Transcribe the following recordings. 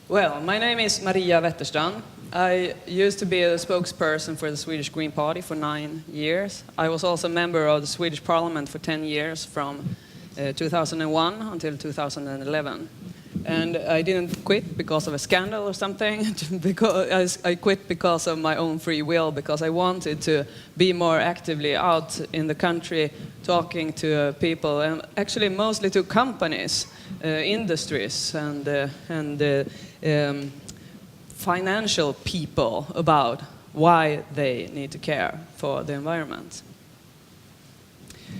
Well, my name is Maria Wetterstrand. I used to be a spokesperson for the Swedish Green Party for 9 years. I was also a member of the Swedish Parliament for 10 years, from 2001 until 2011. And I didn't quit because of a scandal or something. Because I quit because of my own free will, because I wanted to be more actively out in the country, talking to people, and actually mostly to companies, industries, and financial people about why they need to care for the environment.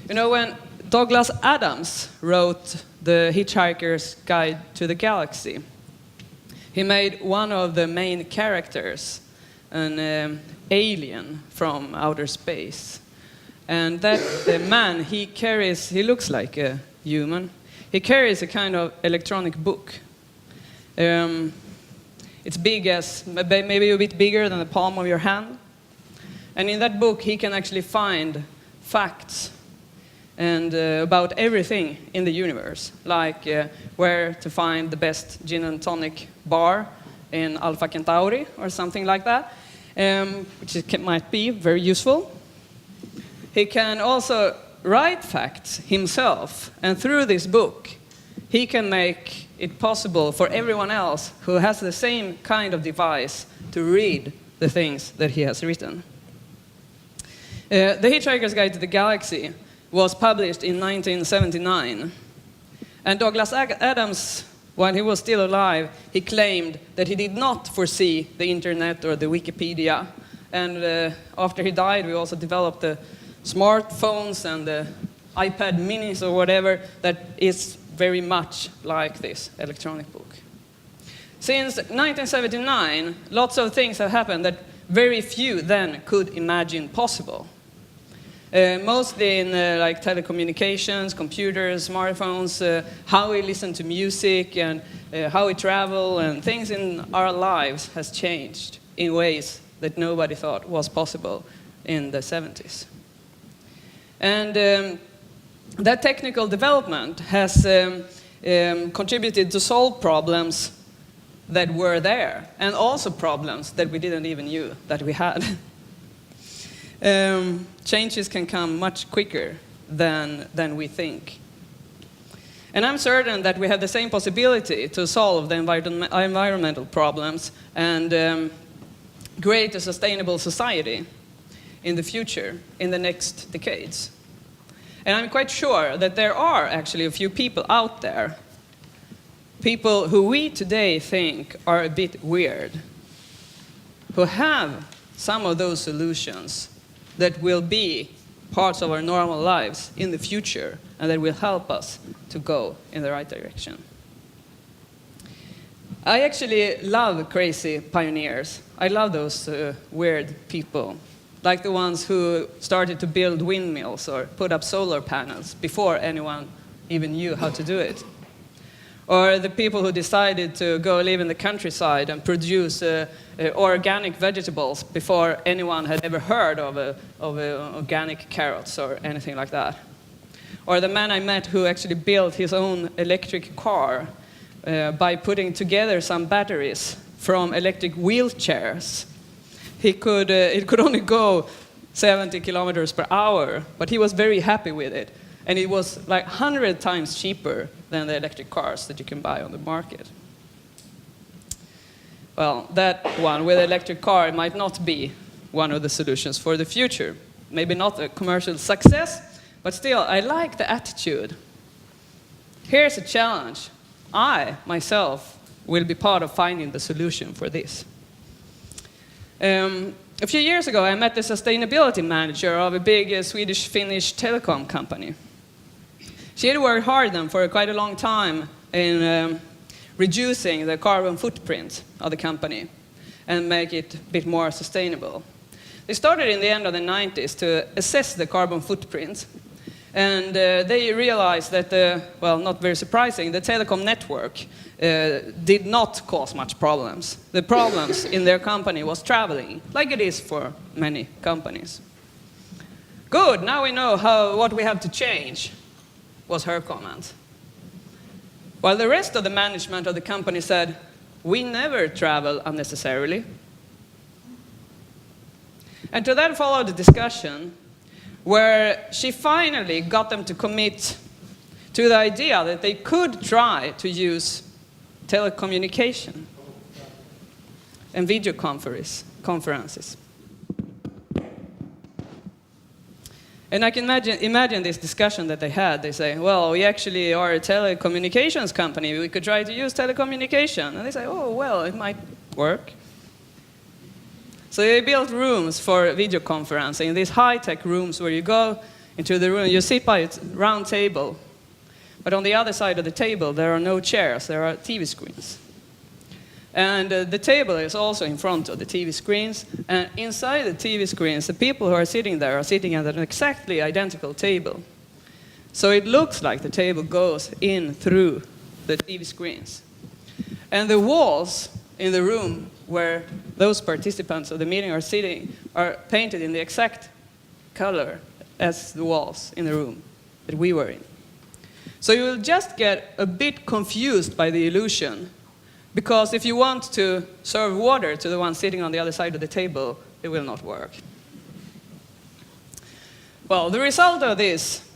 You know, when Douglas Adams wrote The Hitchhiker's Guide to the Galaxy, he made one of the main characters an alien from outer space. And that man, he looks like a human. He carries a kind of electronic book. It's big as, maybe a bit bigger than the palm of your hand. And in that book, he can actually find facts and about everything in the universe, like where to find the best gin and tonic bar in Alpha Centauri or something like that, which might be very useful. He can also write facts himself, and through this book, he can make it possible for everyone else who has the same kind of device to read the things that he has written. The Hitchhiker's Guide to the Galaxy was published in 1979. And Douglas Adams, while he was still alive, he claimed that he did not foresee the internet or the Wikipedia. And after he died, we also developed the smartphones and the iPad minis or whatever that is very much like this electronic book. Since 1979, lots of things have happened that very few then could imagine possible. Mostly in like telecommunications, computers, smartphones, how we listen to music and how we travel, and things in our lives has changed in ways that nobody thought was possible in the 70s. And that technical development has contributed to solve problems that were there, and also problems that we didn't even knew that we had. Changes can come much quicker than we think. And I'm certain that we have the same possibility to solve the environmental problems and create a sustainable society in the future, in the next decades. And I'm quite sure that there are actually a few people out there, people who we today think are a bit weird, who have some of those solutions that will be parts of our normal lives in the future, and that will help us to go in the right direction. I actually love crazy pioneers. I love those weird people, like the ones who started to build windmills or put up solar panels before anyone even knew how to do it. Or the people who decided to go live in the countryside and produce organic vegetables before anyone had ever heard of organic carrots or anything like that. Or the man I met who actually built his own electric car by putting together some batteries from electric wheelchairs. It could only go 70 kilometers per hour, but he was very happy with it. And it was like 100 times cheaper than the electric cars that you can buy on the market. Well, that one with the electric car might not be one of the solutions for the future. Maybe not a commercial success, but still, I like the attitude. Here's a challenge. I, myself, will be part of finding the solution for this. A few years ago, I met the sustainability manager of a big Swedish-Finnish telecom company. She had worked hard then for quite a long time in reducing the carbon footprint of the company and make it a bit more sustainable. They started in the end of the 90s to assess the carbon footprint, and they realized that, well, not very surprising, the telecom network did not cause much problems. The problems in their company was traveling, like it is for many companies. Good, now we know what we have to change, was her comment. While the rest of the management of the company said, we never travel unnecessarily. And to that followed a discussion where she finally got them to commit to the idea that they could try to use telecommunication and video conferences. And I can imagine this discussion that they had. They say, well, we actually are a telecommunications company. We could try to use telecommunication. And they say, oh, well, it might work. So they built rooms for video conferencing, these high-tech rooms where you go into the room, you sit by a round table, but on the other side of the table there are no chairs, there are TV screens. And the table is also in front of the TV screens, and inside the TV screens, the people who are sitting there are sitting at an exactly identical table. So it looks like the table goes in through the TV screens. And the walls in the room where those participants of the meeting are sitting are painted in the exact color as the walls in the room that we were in. So you will just get a bit confused by the illusion, because if you want to serve water to the one sitting on the other side of the table, it will not work. Well, the result of this,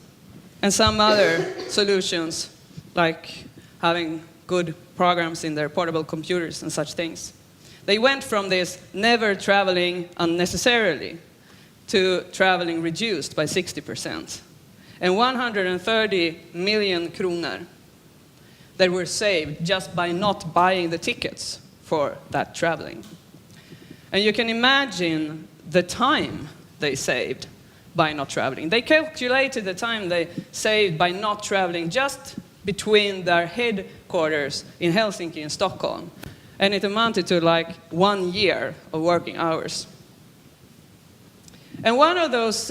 and some other solutions, like having good programs in their portable computers and such things, they went from this never traveling unnecessarily to traveling reduced by 60%. And 130 million kronor that were saved just by not buying the tickets for that traveling. And you can imagine the time they saved by not traveling. They calculated the time they saved by not traveling just between their headquarters in Helsinki and Stockholm. And it amounted to like 1 year of working hours. And one of those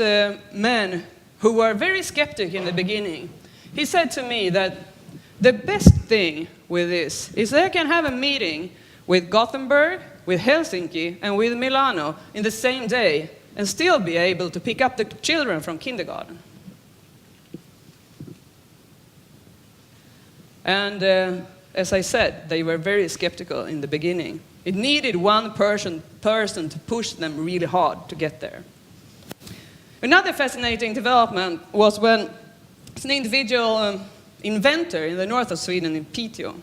men who were very skeptic in the beginning, he said to me that the best thing with this is they can have a meeting with Gothenburg, with Helsinki, and with Milano in the same day and still be able to pick up the children from kindergarten. And as I said, they were very skeptical in the beginning. It needed one person to push them really hard to get there. Another fascinating development was when an individual inventor in the north of Sweden, in Piteå,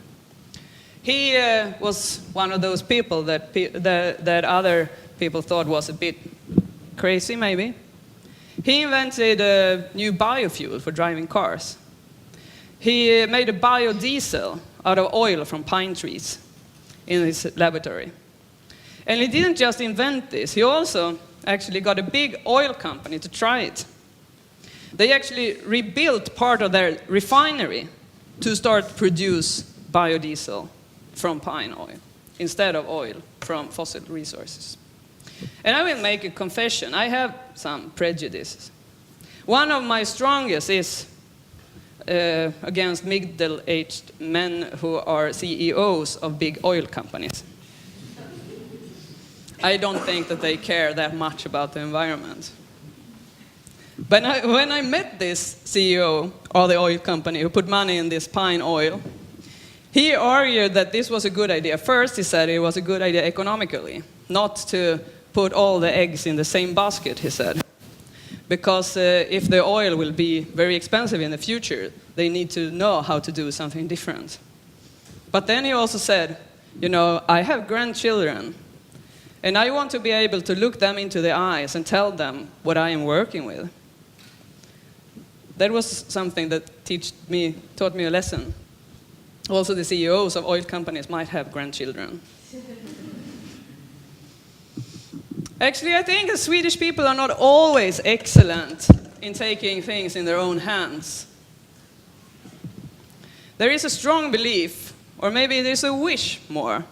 he was one of those people that other people thought was a bit crazy, maybe. He invented a new biofuel for driving cars. He made a biodiesel out of oil from pine trees in his laboratory. And he didn't just invent this, he also actually got a big oil company to try it. They actually rebuilt part of their refinery to start produce biodiesel from pine oil instead of oil from fossil resources. And I will make a confession, I have some prejudices. One of my strongest is against middle-aged men who are CEOs of big oil companies. I don't think that they care that much about the environment. But when I met this CEO of the oil company who put money in this pine oil, he argued that this was a good idea. First, he said it was a good idea economically, not to put all the eggs in the same basket, he said. Because if the oil will be very expensive in the future, they need to know how to do something different. But then he also said, you know, I have grandchildren, and I want to be able to look them into the eyes and tell them what I am working with. That was something that taught me a lesson. Also, the CEOs of oil companies might have grandchildren. Actually, I think the Swedish people are not always excellent in taking things in their own hands. There is a strong belief, or maybe there's a wish more,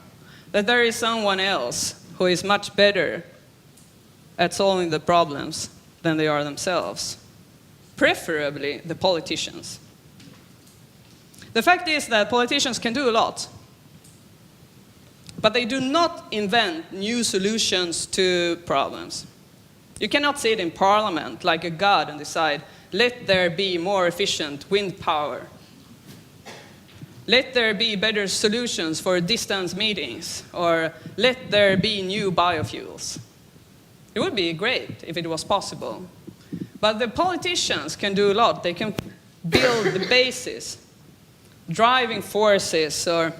that there is someone else who is much better at solving the problems than they are themselves. Preferably the politicians. The fact is that politicians can do a lot, but they do not invent new solutions to problems. You cannot sit in parliament like a god and decide, let there be more efficient wind power. let there be better solutions for distance meetings, or let there be new biofuels. It would be great if it was possible. But the politicians can do a lot. They can build the basis, driving forces or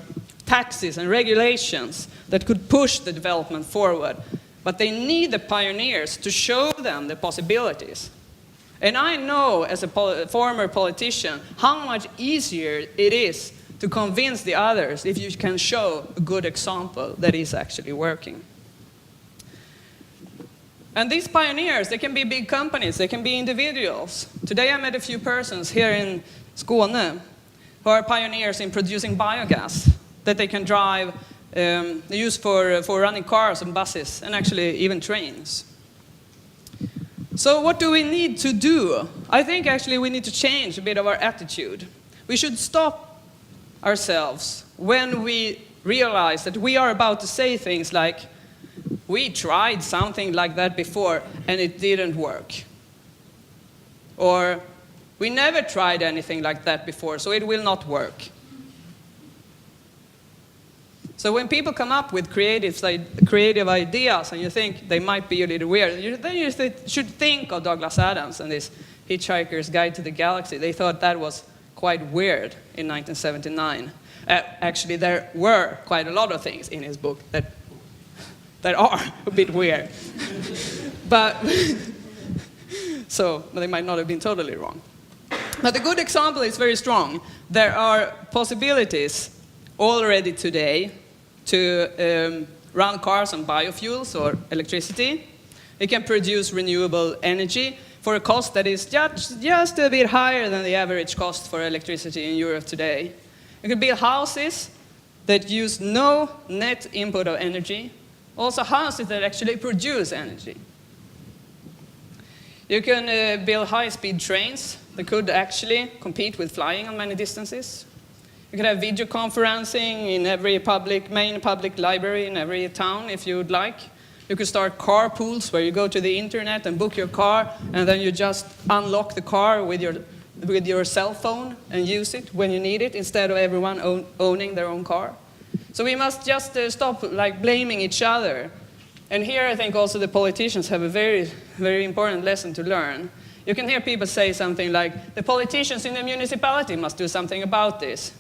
taxes and regulations that could push the development forward. But they need the pioneers to show them the possibilities. And I know, as a former politician, how much easier it is to convince the others if you can show a good example that is actually working. And these pioneers, they can be big companies, they can be individuals. Today I met a few persons here in Skåne who are pioneers in producing biogas that they can drive, use for running cars and buses, and actually even trains. So what do we need to do? I think actually we need to change a bit of our attitude. We should stop ourselves when we realize that we are about to say things like, we tried something like that before and it didn't work. Or, we never tried anything like that before, so it will not work. So when people come up with creative ideas and you think they might be a little weird, then you should think of Douglas Adams and this Hitchhiker's Guide to the Galaxy. They thought that was quite weird in 1979. Actually, there were quite a lot of things in his book that are a bit weird. but they might not have been totally wrong. But the good example is very strong. There are possibilities already today to run cars on biofuels or electricity. It can produce renewable energy for a cost that is just a bit higher than the average cost for electricity in Europe today. You can build houses that use no net input of energy, also houses that actually produce energy. You can build high-speed trains that could actually compete with flying on many distances. You could have video conferencing in every main public library in every town if you would like. You could start carpools where you go to the internet and book your car, and then you just unlock the car with your cell phone and use it when you need it, instead of everyone owning their own car. So we must just stop blaming each other. And here I think also the politicians have a very, very important lesson to learn. You can hear people say something like, the politicians in the municipality must do something about this.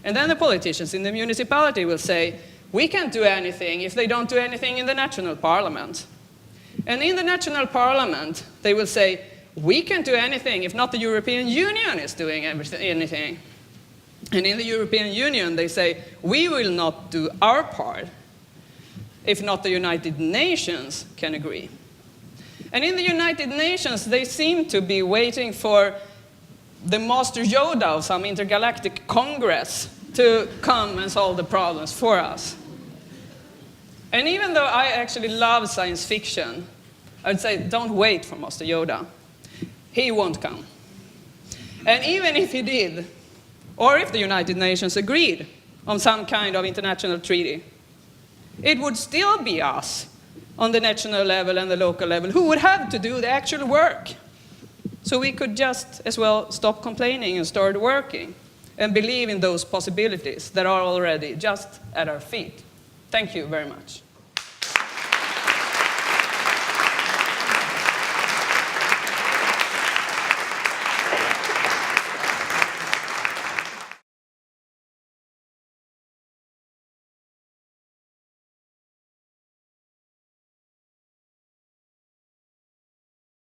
And then the politicians in the municipality will say, we can't do anything if they don't do anything in the national parliament. And in the national parliament, they will say, we can't do anything if not the European Union is doing anything. And in the European Union, they say, we will not do our part if not the United Nations can agree. And in the United Nations, they seem to be waiting for the Master Yoda of some intergalactic congress to come and solve the problems for us. And even though I actually love science fiction, I would say, don't wait for Master Yoda. He won't come. And even if he did, or if the United Nations agreed on some kind of international treaty, it would still be us on the national level and the local level who would have to do the actual work. So we could just as well stop complaining and start working and believe in those possibilities that are already just at our feet. Thank you very much.